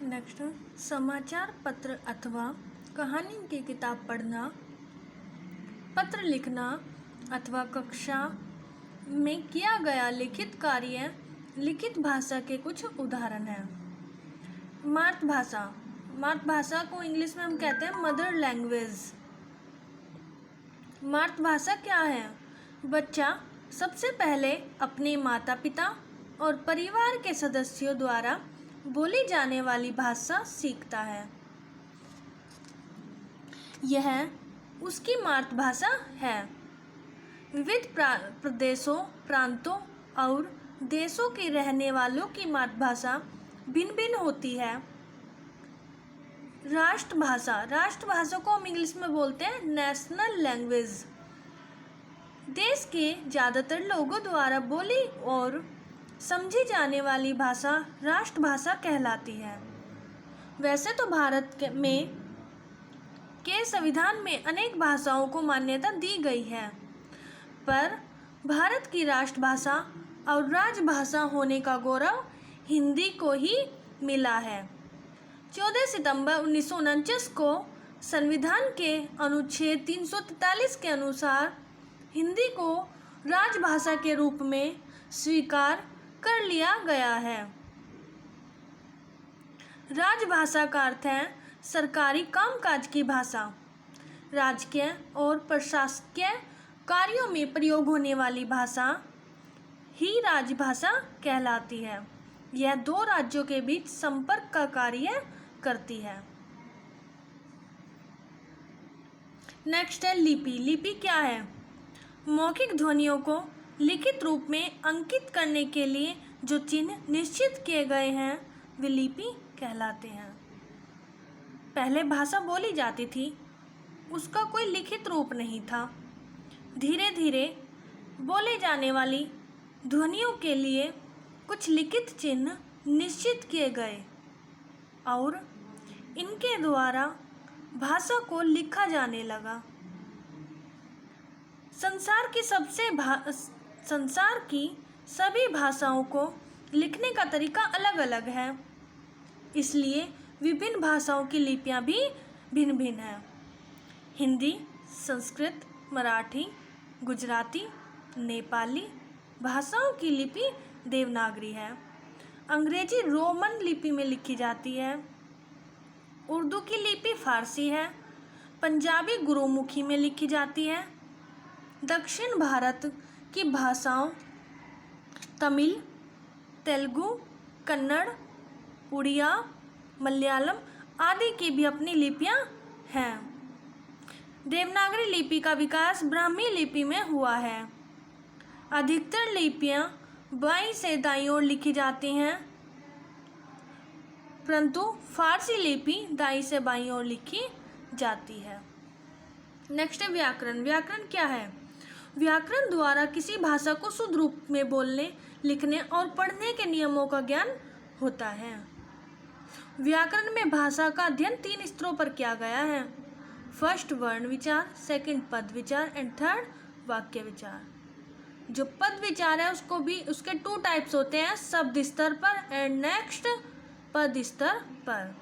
Next, समाचार पत्र अथवा कहानी की किताब पढ़ना, पत्र लिखना अथवा कक्षा में किया गया लिखित कार्य लिखित भाषा के कुछ उदाहरण हैं। मातृभाषा, मातृभाषा को इंग्लिश में हम कहते हैं मदर लैंग्वेज। मातृभाषा क्या है? बच्चा सबसे पहले अपने माता पिता और परिवार के सदस्यों द्वारा बोली जाने वाली भाषा सीखता है। यह उसकी मातृभाषा है। विविध प्रदेशों, प्रांतों और देशों के रहने वालों की मातृभाषा भिन्न भिन्न होती है। राष्ट्रभाषा, राष्ट्रभाषा को हम इंग्लिश में बोलते हैं नेशनल लैंग्वेज। देश के ज़्यादातर लोगों द्वारा बोली और समझी जाने वाली भाषा राष्ट्रभाषा कहलाती है। वैसे तो भारत के संविधान में अनेक भाषाओं को मान्यता दी गई है, पर भारत की राष्ट्रभाषा और राजभाषा होने का गौरव हिंदी को ही मिला है। 14 सितंबर 1949 को संविधान के अनुच्छेद 343 के अनुसार हिंदी को राजभाषा के रूप में स्वीकार कर लिया गया है। राजभाषा का अर्थ है सरकारी कामकाज की भाषा। राजकीय और प्रशासकीय कार्यों में प्रयोग होने वाली भाषा ही राजभाषा कहलाती है। यह दो राज्यों के बीच संपर्क का कार्य करती है। नेक्स्ट है लिपि। लिपि क्या है? मौखिक ध्वनियों को लिखित रूप में अंकित करने के लिए जो चिन्ह निश्चित किए गए हैं वे लिपि कहलाते हैं। पहले भाषा बोली जाती थी, उसका कोई लिखित रूप नहीं था। धीरे धीरे बोले जाने वाली ध्वनियों के लिए कुछ लिखित चिन्ह निश्चित किए गए और इनके द्वारा भाषा को लिखा जाने लगा। संसार की सभी भाषाओं को लिखने का तरीका अलग अलग है, इसलिए विभिन्न भाषाओं की लिपियां भी भिन्न भिन्न हैं। हिंदी, संस्कृत, मराठी, गुजराती, नेपाली भाषाओं की लिपि देवनागरी है। अंग्रेजी रोमन लिपि में लिखी जाती है। उर्दू की लिपि फारसी है। पंजाबी गुरुमुखी में लिखी जाती है। दक्षिण भारत की भाषाओं तमिल, तेलुगु, कन्नड़, उड़िया, मलयालम आदि की भी अपनी लिपियां हैं। देवनागरी लिपि का विकास ब्राह्मी लिपि में हुआ है। अधिकतर लिपियां बाईं से दाईं ओर लिखी जाती हैं, परंतु फारसी लिपि दाईं से बाईं ओर लिखी जाती है। नेक्स्ट है व्याकरण। व्याकरण क्या है? व्याकरण द्वारा किसी भाषा को शुद्ध रूप में बोलने, लिखने और पढ़ने के नियमों का ज्ञान होता है। व्याकरण में भाषा का अध्ययन 3 स्तरों पर किया गया है। फर्स्ट वर्ण विचार, सेकंड पद विचार एंड थर्ड वाक्य विचार। जो पद विचार है उसके 2 टाइप्स होते हैं, शब्द स्तर पर एंड नेक्स्ट पद स्तर पर।